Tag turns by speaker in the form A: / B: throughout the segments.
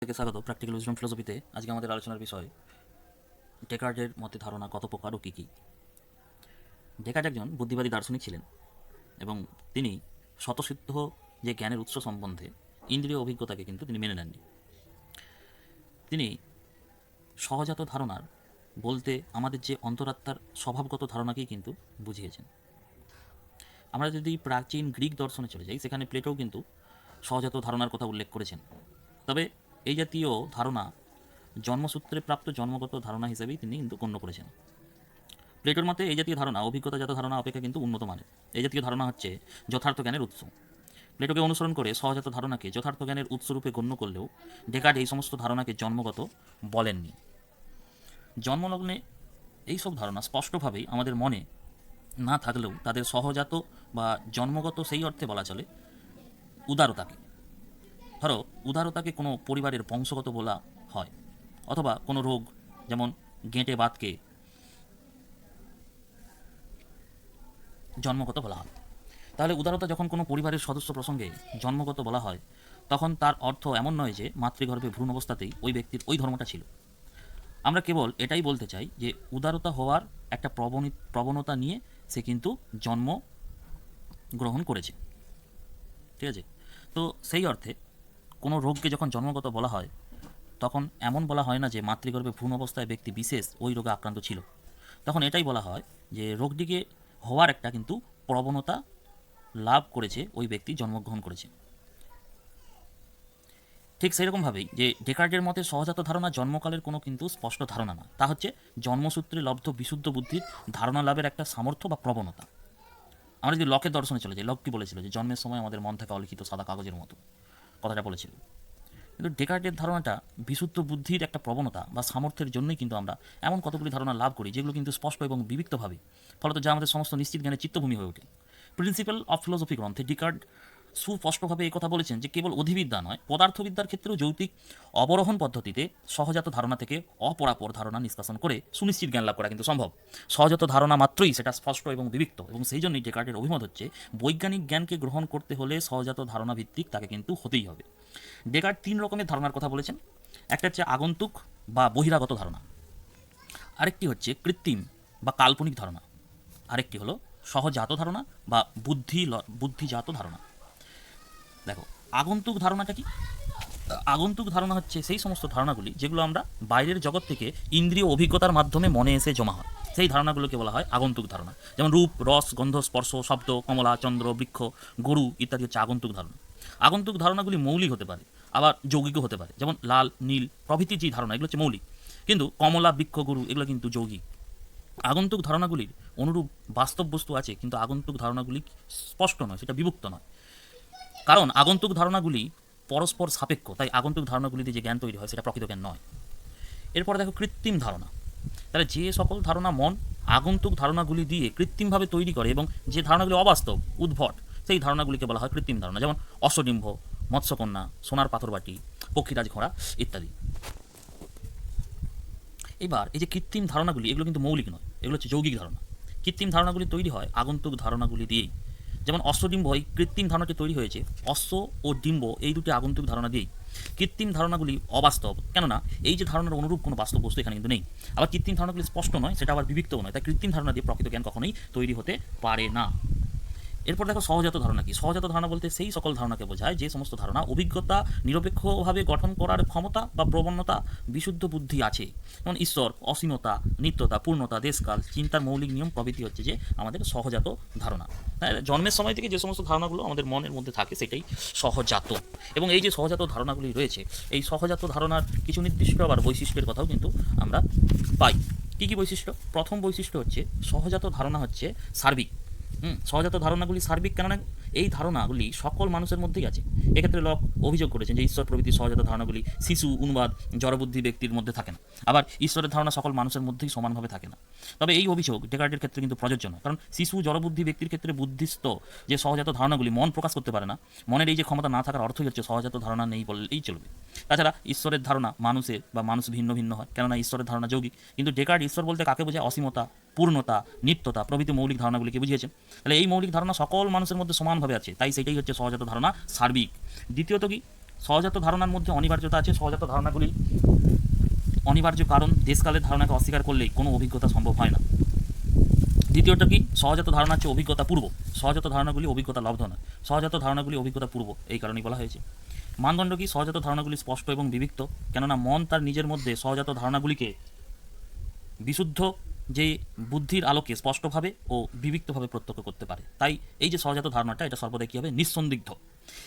A: থেকে স্বাগত practical wisdom ফিলোসফিতে। আজকে আমাদের আলোচনার বিষয় ডেকার্টের মতে ধারণা কত প্রকার ও কী কী। ডেকার্ট একজন বুদ্ধিবাদী দার্শনিক ছিলেন এবং তিনি স্বতঃসিদ্ধ যে জ্ঞানের উৎস সম্বন্ধে ইন্দ্রিয় অভিজ্ঞতাকে কিন্তু তিনি মেনে নেননি। তিনি সহজাত ধারণার বলতে আমাদের যে অন্তরাত্মার স্বভাবগত ধারণাকেই কিন্তু বুঝিয়েছেন। আমরা যদি প্রাচীন গ্রিক দর্শনে চলে যাই, সেখানে প্লেটোও কিন্তু সহজাত ধারণার কথা উল্লেখ করেছেন। তবে এই জাতীয় ধারণা জন্মসূত্রে প্রাপ্ত জন্মগত ধারণা হিসেবেই তিনি কিন্তু গণ্য করেছেন। প্লেটোর মতে এই জাতীয় ধারণা অভিজ্ঞতাজাত ধারণা অপেক্ষা কিন্তু উন্নত মানের। এই জাতীয় ধারণা হচ্ছে যথার্থ জ্ঞানের উৎস। প্লেটোকে অনুসরণ করে সহজাত ধারণাকে যথার্থ জ্ঞানের উৎসরূপে গণ্য করলেও ডেকার্ট এই সমস্ত ধারণাকে জন্মগত বলেননি। জন্মলগ্নে এইসব ধারণা স্পষ্টভাবেই আমাদের মনে না থাকলেও তাদের সহজাত বা জন্মগত সেই অর্থে বলা চলে উদারতাকে। ধরো, উদারতাকে কোনো পরিবারের বংশগত বলা হয়, অথবা কোনো রোগ যেমন গেঁটে বাতকে জন্মগত বলা হয়। তাহলে উদারতা যখন কোনো পরিবারের সদস্য প্রসঙ্গে জন্মগত বলা হয়, তখন তার অর্থ এমন নয় যে মাতৃগর্ভে ভ্রূণ অবস্থাতেই ওই ব্যক্তির ওই ধর্মটা ছিল। আমরা কেবল এটাই বলতে চাই যে উদারতা হওয়ার একটা প্রবণতা নিয়ে সে কিন্তু জন্ম গ্রহণ করেছে। ঠিক আছে? তো সেই অর্থে কোনো রোগকে যখন জন্মগত বলা হয়, তখন এমন বলা হয় না যে মাতৃগর্ভে ভ্রূণ অবস্থায় ব্যক্তি বিশেষ ওই রোগে আক্রান্ত ছিল। তখন এটাই বলা হয় যে রোগটিকে হওয়ার একটা কিন্তু প্রবণতা লাভ করেছে ওই ব্যক্তি, জন্মগ্রহণ করেছে। ঠিক সেরকমভাবেই যে ডেকার্টের মতে সহজাত ধারণা জন্মকালের কোনো কিন্তু স্পষ্ট ধারণা না, তা হচ্ছে জন্মসূত্রে লব্ধ বিশুদ্ধ বুদ্ধির ধারণা লাভের একটা সামর্থ্য বা প্রবণতা। আমরা যদি লকের দর্শনে চলে যাই, লক কি বলেছিল যে জন্মের সময় আমাদের মন থাকে অলিখিত সাদা কাগজের মতো, কথাটা বলেছিল। কিন্তু ডেকার্টের ধারণাটা বিশুদ্ধ বুদ্ধির একটা প্রবণতা বা সামর্থ্যের জন্যই কিন্তু আমরা এমন কতগুলি ধারণা লাভ করি যেগুলো কিন্তু স্পষ্ট এবং বিবিক্তভাবে, ফলত যা আমাদের সমস্ত নিশ্চিত জ্ঞানের চিত্তভূমি হয়ে ওঠে। প্রিন্সিপাল অফ ফিলোসফি গ্রন্থে ডেকার্ট সুস্পষ্টভাবে এই কথা বলেছেন যে কেবল অধিবিদ্যা নয়, পদার্থবিদ্যার ক্ষেত্রেও যৌক্তিক অবরোহণ পদ্ধতিতে সহজাত ধারণা থেকে অপরাপর ধারণা নিষ্কাশন করে সুনিশ্চিত জ্ঞান লাভ করা কিন্তু সম্ভব। সহজাত ধারণা মাত্রই সেটা স্পষ্ট এবং বিবিক্ত, এবং সেই জন্যই ডেকার্টের অভিমত হচ্ছে বৈজ্ঞানিক জ্ঞানকে গ্রহণ করতে হলে সহজাত ধারণা ভিত্তিক তাকে কিন্তু হতেই হবে। ডেকার্ট তিন রকমের ধারণার কথা বলেছেন। একটা হচ্ছে আগন্তুক বা বহিরাগত ধারণা, আরেকটি হচ্ছে কৃত্রিম বা কাল্পনিক ধারণা, আরেকটি হলো সহজাত ধারণা বা বুদ্ধিজাত ধারণা। দেখো, আগন্তুক ধারণাটা কি? আগন্তুক ধারণা হচ্ছে সেই সমস্ত ধারণাগুলি যেগুলো আমরা বাইরের জগৎ থেকে ইন্দ্রিয় অভিজ্ঞতার মাধ্যমে মনে এসে জমা হয়, সেই ধারণাগুলোকে বলা হয় আগন্তুক ধারণা। যেমন রূপ, রস, গন্ধ, স্পর্শ, শব্দ, কমলা, চন্দ্র, বৃক্ষ, গরু ইত্যাদি হচ্ছে আগন্তুক ধারণা। আগন্তুক ধারণাগুলি মৌলিক হতে পারে, আবার যৌগিকও হতে পারে। যেমন লাল, নীল প্রভৃতির যে ধারণা, এগুলো হচ্ছে মৌলিক, কিন্তু কমলা, বৃক্ষ, গরু এগুলো কিন্তু যৌগিক। আগন্তুক ধারণাগুলির অনুরূপ বাস্তব বস্তু আছে, কিন্তু আগন্তুক ধারণাগুলি স্পষ্ট নয়, সেটা বিভক্ত নয়। কারণ আগন্তুক ধারণাগুলি পরস্পর সাপেক্ষ, তাই আগন্তুক ধারণাগুলিতে যে জ্ঞান তৈরি হয় সেটা প্রকৃত জ্ঞান নয়। এরপরে দেখো কৃত্রিম ধারণা। তাহলে যে সকল ধারণা মন আগন্তুক ধারণাগুলি দিয়ে কৃত্রিমভাবে তৈরি করে এবং যে ধারণাগুলি অবাস্তব, উদ্ভট, সেই ধারণাগুলিকে বলা হয় কৃত্রিম ধারণা। যেমন অশ্বডিম্ব, মৎস্যকন্যা, সোনার পাথরবাটি, পক্ষীরাজ ঘোড়া ইত্যাদি। এবার এই যে কৃত্রিম ধারণাগুলি, এগুলো কিন্তু মৌলিক নয়, এগুলো হচ্ছে যৌগিক ধারণা। কৃত্রিম ধারণাগুলি তৈরি হয় আগন্তুক ধারণাগুলি দিয়েই। যেমন অশ্বডিম্ব, এই কৃত্রিম ধারণাটি তৈরি হয়েছে অশ্ব ও ডিম্ব এই দুটি আগন্তুক ধারণা দিয়েই। কৃত্রিম ধারণাগুলি অবাস্তব, কেননা এই যে ধারণার অনুরূপ কোনো বাস্তব বস্তু এখানে কিন্তু নেই। আবার কৃত্রিম ধারণাগুলি স্পষ্ট নয়, সেটা আবার বিবিক্তও নয়, তাই কৃত্রিম ধারণা দিয়ে প্রকৃত জ্ঞান কখনোই তৈরি হতে পারে না। এরপর দেখো সহজাত ধারণা কি? সহজাত ধারণা বলতে সেই সকল ধারণাকে বোঝায় যে সমস্ত ধারণা অভিজ্ঞতা নিরপেক্ষভাবে গঠন করার ক্ষমতা বা প্রবণতা বিশুদ্ধ বুদ্ধি আছে। যেমন ঈশ্বর, অসীমতা, নিত্যতা, পূর্ণতা, দেশকাল, চিন্তার মৌলিক নিয়ম প্রভৃতি হচ্ছে যে আমাদের সহজাত ধারণা। হ্যাঁ, জন্মের সময় থেকে যে সমস্ত ধারণাগুলো আমাদের মনের মধ্যে থাকে সেটাই সহজাত। এবং এই যে সহজাত ধারণাগুলি রয়েছে, এই সহজাত ধারণার কিছু নির্দিষ্ট আবার বৈশিষ্ট্যের কথাও কিন্তু আমরা পাই। কী কী বৈশিষ্ট্য? প্রথম বৈশিষ্ট্য হচ্ছে সহজাত ধারণা হচ্ছে সার্বিক। সহজাত ধারণাগুলি সার্বিক, কেননা এই ধারণাগুলি সকল মানুষের মধ্যেই আছে। এক্ষেত্রে লক অভিযোগ করেছেন যে ঈশ্বর প্রভৃতি সহজাত ধারণাগুলি শিশু, উন্মাদ, জড়বুদ্ধি ব্যক্তির মধ্যে থাকে না। আবার ঈশ্বরের ধারণা সকল মানুষের মধ্যেই সমানভাবে থাকে না। তবে এই অভিযোগ ডেকার্টের ক্ষেত্রে কিন্তু প্রযোজ্য নয়, কারণ শিশু, জড়বুদ্ধি ব্যক্তির ক্ষেত্রে বুদ্ধিস্থ যে সহজাত ধারণাগুলি মন প্রকাশ করতে পারে না, মনের এই যে ক্ষমতা না থাকার অর্থই হচ্ছে সহজাত ধারণা নেই বললেই চলবে। তাছাড়া ঈশ্বরের ধারণা মানুষের বা মানুষ ভিন্ন ভিন্ন হয়, কেননা ঈশ্বরের ধারণা যৌগিক। কিন্তু ডেকার্ট ঈশ্বর বলতে কাকে বোঝায়? অসীমতা, পূর্ণতা, নিত্যতা প্রভৃতি মৌলিক ধারণাগুলিকে বুঝিয়েছেন। তাহলে এই মৌলিক ধারণা সকল মানুষের মধ্যে সমানভাবে আছে, তাই সেটাই হচ্ছে সহজাত ধারণা সার্বিক। দ্বিতীয়ত কি? সহজাত ধারণার মধ্যে অনিবার্যতা আছে। সহজাত ধারণাগুলি অনিবার্য, কারণ দেশকালের ধারণাকে অস্বীকার করলেই কোনো অভিজ্ঞতা সম্ভব হয় না। দ্বিতীয়টা কি, সহজাত ধারণা হচ্ছে অভিজ্ঞতা পূর্ব। সহজাত ধারণাগুলি অভিজ্ঞতা লব্ধ নয়, সহজাত ধারণাগুলি অভিজ্ঞতা পূর্ব, এই কারণেই বলা হয়েছে। মানদণ্ড কি, সহজাত ধারণাগুলি স্পষ্ট এবং বিবিক্ত, কেননা মন তার নিজের মধ্যে সহজাত ধারণাগুলিকে বিশুদ্ধ যে বুদ্ধির আলোকে স্পষ্টভাবে ও বিবিক্তভাবে প্রত্যক্ষ করতে পারে। তাই এই যে সহজাত ধারণাটা, এটা সর্বদাই কী হবে, নিঃসন্দিগ্ধ।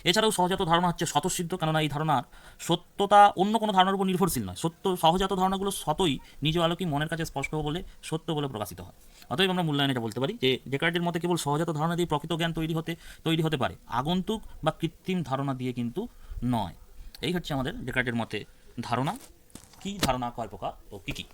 A: এছাড়াও সহজাত ধারণা হচ্ছে স্বতঃসিদ্ধ, কেননা এই ধারণার সত্যতা অন্য কোনো ধারণার উপর নির্ভরশীল নয়। সহজাত ধারণাগুলো স্বতই নিজ আলোকেই মনের কাছে স্পষ্ট বলে সত্য বলে প্রকাশিত হয়। অতএব আমরা মূল্যায়নে এটা বলতে পারি যে ডেকার্টের মতে কেবল সহজাত ধারণা দিয়ে প্রকৃত জ্ঞান তৈরি হতে পারে, আগন্তুক বা কৃত্রিম ধারণা দিয়ে কিন্তু নয়। এই হচ্ছে আমাদের ডেকার্টের মতে ধারণা, কি ধারণা, কয় প্রকার ও কী কী।